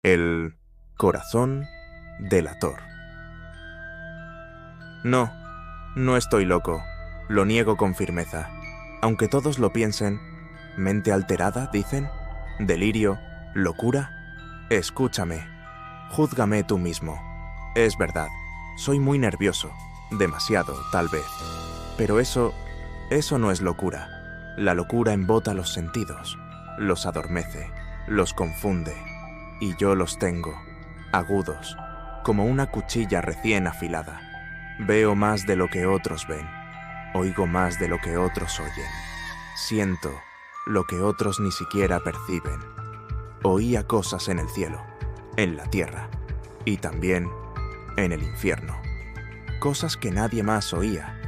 El corazón delator. No, no estoy loco, lo niego con firmeza. Aunque todos lo piensen, mente alterada, dicen, delirio, locura. Escúchame, júzgame tú mismo. Es verdad, soy muy nervioso, demasiado, tal vez. Pero eso no es locura. La locura embota los sentidos, los adormece, los confunde. Y yo los tengo, agudos, como una cuchilla recién afilada. Veo más de lo que otros ven, oigo más de lo que otros oyen. Siento lo que otros ni siquiera perciben. Oía cosas en el cielo, en la tierra y también en el infierno. Cosas que nadie más oía.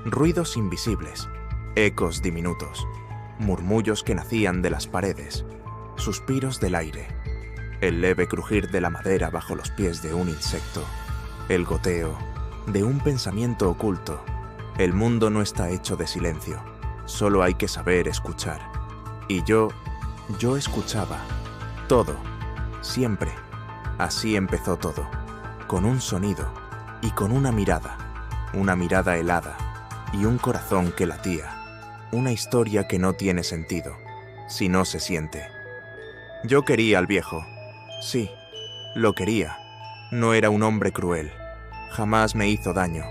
Ruidos invisibles, ecos diminutos, murmullos que nacían de las paredes, suspiros del aire, el leve crujir de la madera bajo los pies de un insecto, el goteo de un pensamiento oculto. El mundo no está hecho de silencio, solo hay que saber escuchar. Y yo escuchaba, todo, siempre. Así empezó todo, con un sonido y con una mirada helada y un corazón que latía, una historia que no tiene sentido, si no se siente. Yo quería al viejo. Sí, lo quería. No era un hombre cruel. Jamás me hizo daño.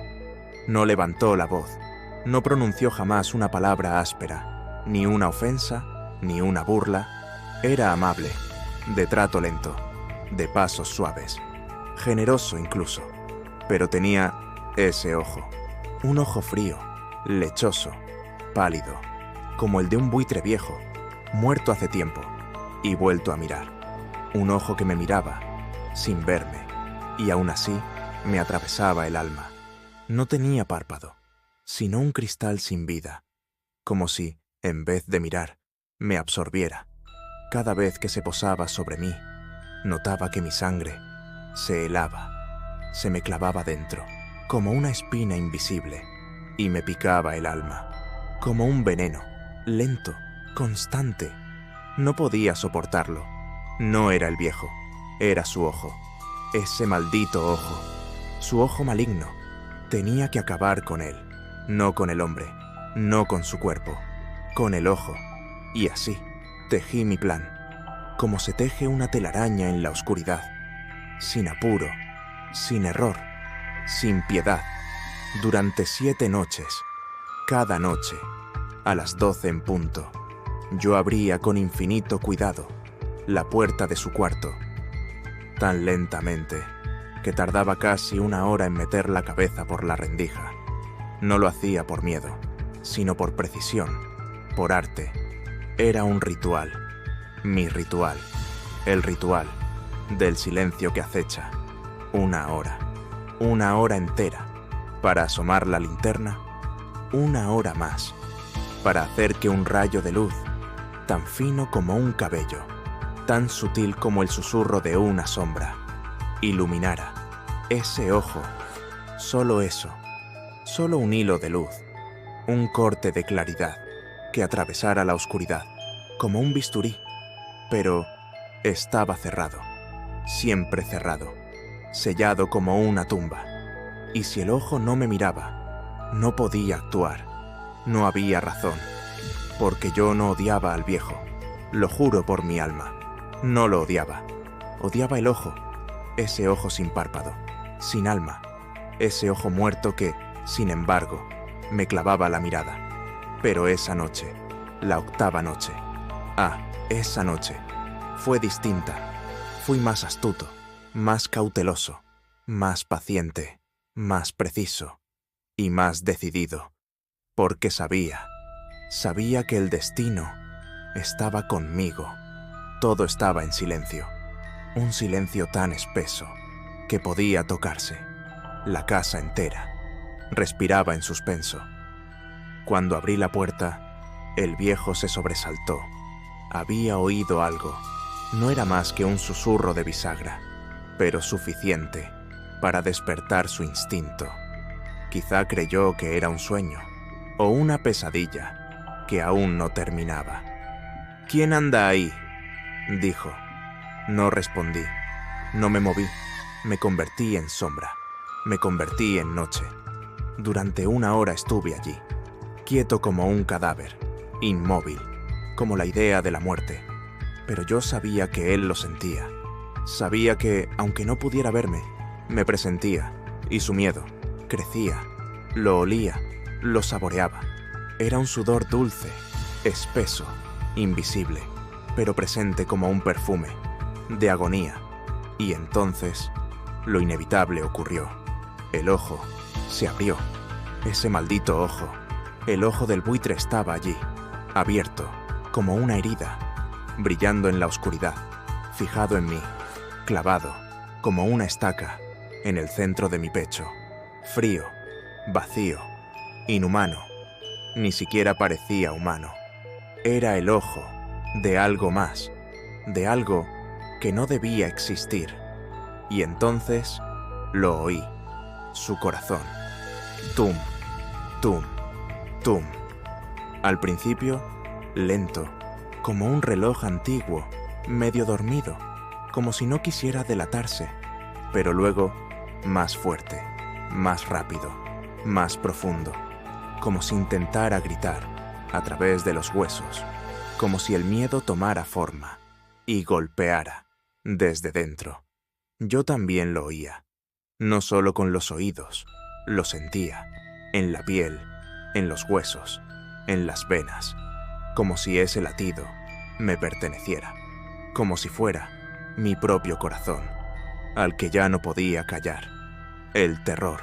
No levantó la voz. No pronunció jamás una palabra áspera, ni una ofensa, ni una burla. Era amable, de trato lento, de pasos suaves, generoso incluso. Pero tenía ese ojo, un ojo frío, lechoso, pálido, como el de un buitre viejo, muerto hace tiempo y vuelto a mirar. Un ojo que me miraba, sin verme, y aún así me atravesaba el alma. No tenía párpado, sino un cristal sin vida, como si, en vez de mirar, me absorbiera. Cada vez que se posaba sobre mí, notaba que mi sangre se helaba, se me clavaba dentro, como una espina invisible, y me picaba el alma, como un veneno, lento, constante. No podía soportarlo. No era el viejo, era su ojo, ese maldito ojo, su ojo maligno. Tenía que acabar con él, no con el hombre, no con su cuerpo, con el ojo. Y así, tejí mi plan, como se teje una telaraña en la oscuridad, sin apuro, sin error, sin piedad, durante 7 noches, cada noche, a las 12 en punto, yo abría con infinito cuidado la puerta de su cuarto, tan lentamente que tardaba casi 1 hora en meter la cabeza por la rendija. No lo hacía por miedo, sino por precisión, por arte. Era un ritual, mi ritual, el ritual del silencio que acecha. 1 hora entera, para asomar la linterna, 1 hora más, para hacer que un rayo de luz, tan fino como un cabello, tan sutil como el susurro de una sombra, iluminara ese ojo, solo eso, solo un hilo de luz, un corte de claridad que atravesara la oscuridad, como un bisturí, pero estaba cerrado, siempre cerrado, sellado como una tumba. Y si el ojo no me miraba, no podía actuar, no había razón, porque yo no odiaba al viejo, lo juro por mi alma. No lo odiaba. Odiaba el ojo, ese ojo sin párpado, sin alma, ese ojo muerto que, sin embargo, me clavaba la mirada. Pero esa noche, la 8ª noche, esa noche, fue distinta. Fui más astuto, más cauteloso, más paciente, más preciso y más decidido, porque sabía que el destino estaba conmigo. Todo estaba en silencio, un silencio tan espeso que podía tocarse. La casa entera respiraba en suspenso. Cuando abrí la puerta, el viejo se sobresaltó. Había oído algo. No era más que un susurro de bisagra, pero suficiente para despertar su instinto. Quizá creyó que era un sueño o una pesadilla que aún no terminaba. «¿Quién anda ahí?», dijo. No respondí. No me moví, me convertí en sombra, me convertí en noche. Durante 1 hora estuve allí, quieto como un cadáver, inmóvil, como la idea de la muerte. Pero yo sabía que él lo sentía. Sabía que, aunque no pudiera verme, me presentía, y su miedo crecía. Lo olía, lo saboreaba. Era un sudor dulce, espeso, invisible, pero presente como un perfume, de agonía. Y entonces, lo inevitable ocurrió. El ojo se abrió. Ese maldito ojo. El ojo del buitre estaba allí, abierto, como una herida, brillando en la oscuridad, fijado en mí, clavado, como una estaca, en el centro de mi pecho. Frío, vacío, inhumano. Ni siquiera parecía humano. Era el ojo de algo más, de algo que no debía existir. Y entonces lo oí, su corazón. Tum, tum, tum. Al principio, lento, como un reloj antiguo, medio dormido, como si no quisiera delatarse, pero luego más fuerte, más rápido, más profundo, como si intentara gritar a través de los huesos, como si el miedo tomara forma y golpeara desde dentro. Yo también lo oía, no solo con los oídos, lo sentía, en la piel, en los huesos, en las venas, como si ese latido me perteneciera, como si fuera mi propio corazón, al que ya no podía callar. El terror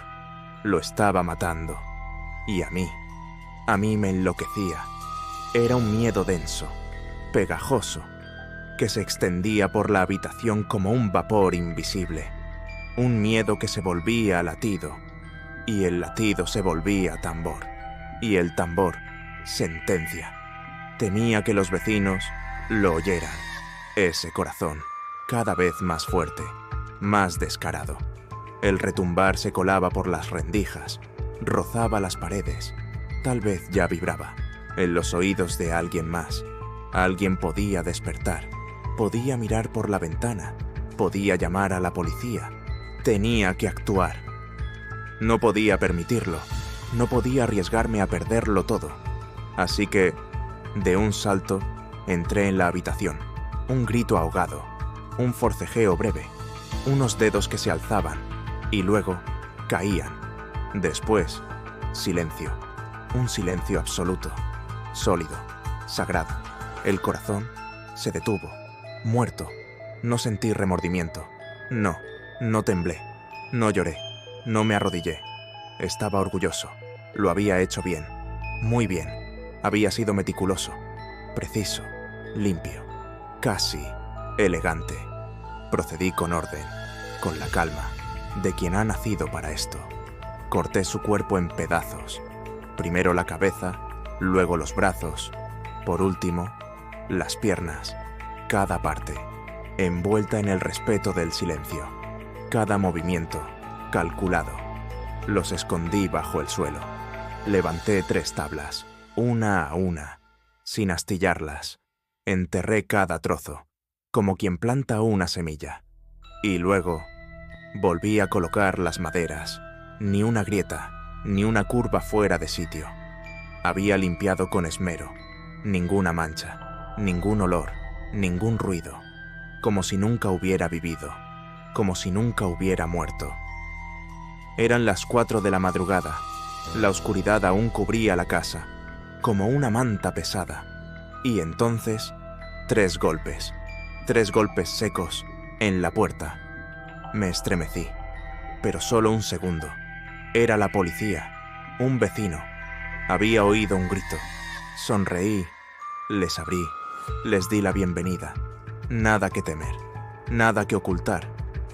lo estaba matando, y a mí me enloquecía. Era un miedo denso, pegajoso, que se extendía por la habitación como un vapor invisible. Un miedo que se volvía latido, y el latido se volvía tambor, y el tambor sentencia. Temía que los vecinos lo oyeran. Ese corazón, cada vez más fuerte, más descarado. El retumbar se colaba por las rendijas, rozaba las paredes, tal vez ya vibraba en los oídos de alguien más. Alguien podía despertar, podía mirar por la ventana, podía llamar a la policía. Tenía que actuar. No podía permitirlo, no podía arriesgarme a perderlo todo. Así que, de un salto, entré en la habitación. Un grito ahogado, un forcejeo breve, unos dedos que se alzaban y luego caían. Después, silencio, un silencio absoluto, sólido, sagrado. El corazón se detuvo, muerto. No sentí remordimiento. No temblé, no lloré, no me arrodillé. Estaba orgulloso. Lo había hecho bien, muy bien. Había sido meticuloso, preciso, limpio, casi elegante. Procedí con orden, con la calma de quien ha nacido para esto. Corté su cuerpo en pedazos. Primero la cabeza, luego los brazos, por último, las piernas, cada parte, envuelta en el respeto del silencio. Cada movimiento, calculado. Los escondí bajo el suelo. Levanté 3 tablas, una a una, sin astillarlas. Enterré cada trozo, como quien planta una semilla. Y luego, volví a colocar las maderas. Ni una grieta, ni una curva fuera de sitio. Había limpiado con esmero. Ninguna mancha, ningún olor, ningún ruido. Como si nunca hubiera vivido, como si nunca hubiera muerto. Eran las 4 de la madrugada. La oscuridad aún cubría la casa, como una manta pesada. Y entonces, 3 golpes. 3 golpes secos en la puerta. Me estremecí, pero solo un segundo. Era la policía, un vecino. Había oído un grito. Sonreí, les abrí, les di la bienvenida. Nada que temer, nada que ocultar.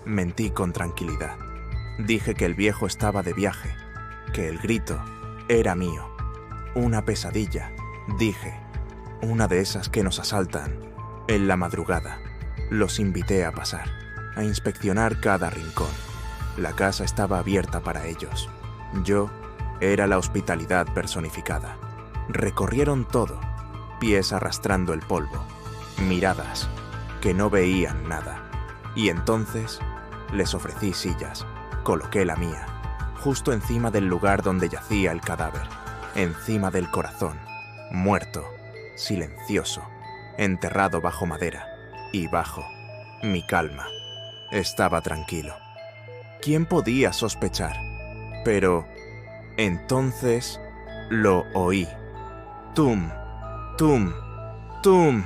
Mentí con tranquilidad. Dije que el viejo estaba de viaje, que el grito era mío. Una pesadilla, dije, una de esas que nos asaltan en la madrugada. Los invité a pasar, a inspeccionar cada rincón. La casa estaba abierta para ellos. Yo era la hospitalidad personificada. Recorrieron todo, pies arrastrando el polvo, miradas que no veían nada. Y entonces les ofrecí sillas, coloqué la mía, justo encima del lugar donde yacía el cadáver, encima del corazón, muerto, silencioso, enterrado bajo madera, y bajo mi calma. Estaba tranquilo. ¿Quién podía sospechar? Pero entonces lo oí. Tum, tum, tum.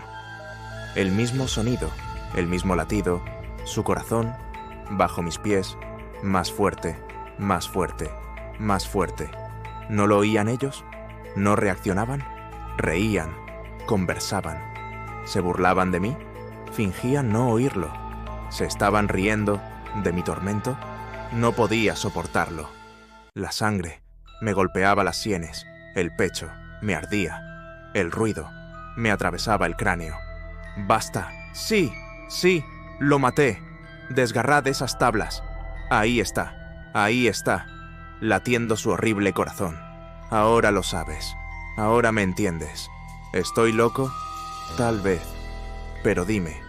El mismo sonido, el mismo latido, su corazón, bajo mis pies, más fuerte, más fuerte, más fuerte. ¿No lo oían ellos? ¿No reaccionaban? Reían, conversaban. ¿Se burlaban de mí? Fingían no oírlo. ¿Se estaban riendo de mi tormento? No podía soportarlo. La sangre me golpeaba las sienes, el pecho me ardía, el ruido me atravesaba el cráneo. ¡Basta! ¡Sí! ¡Sí! ¡Lo maté! Desgarrad esas tablas. Ahí está, latiendo su horrible corazón. Ahora lo sabes, ahora me entiendes. ¿Estoy loco? Tal vez. Pero dime,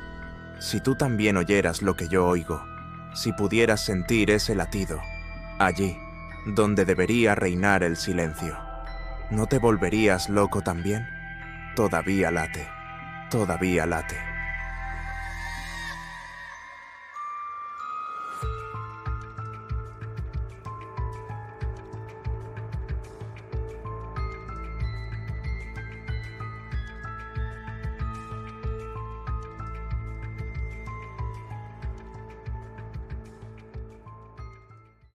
si tú también oyeras lo que yo oigo, si pudieras sentir ese latido, allí, donde debería reinar el silencio, ¿no te volverías loco también? Todavía late, todavía late.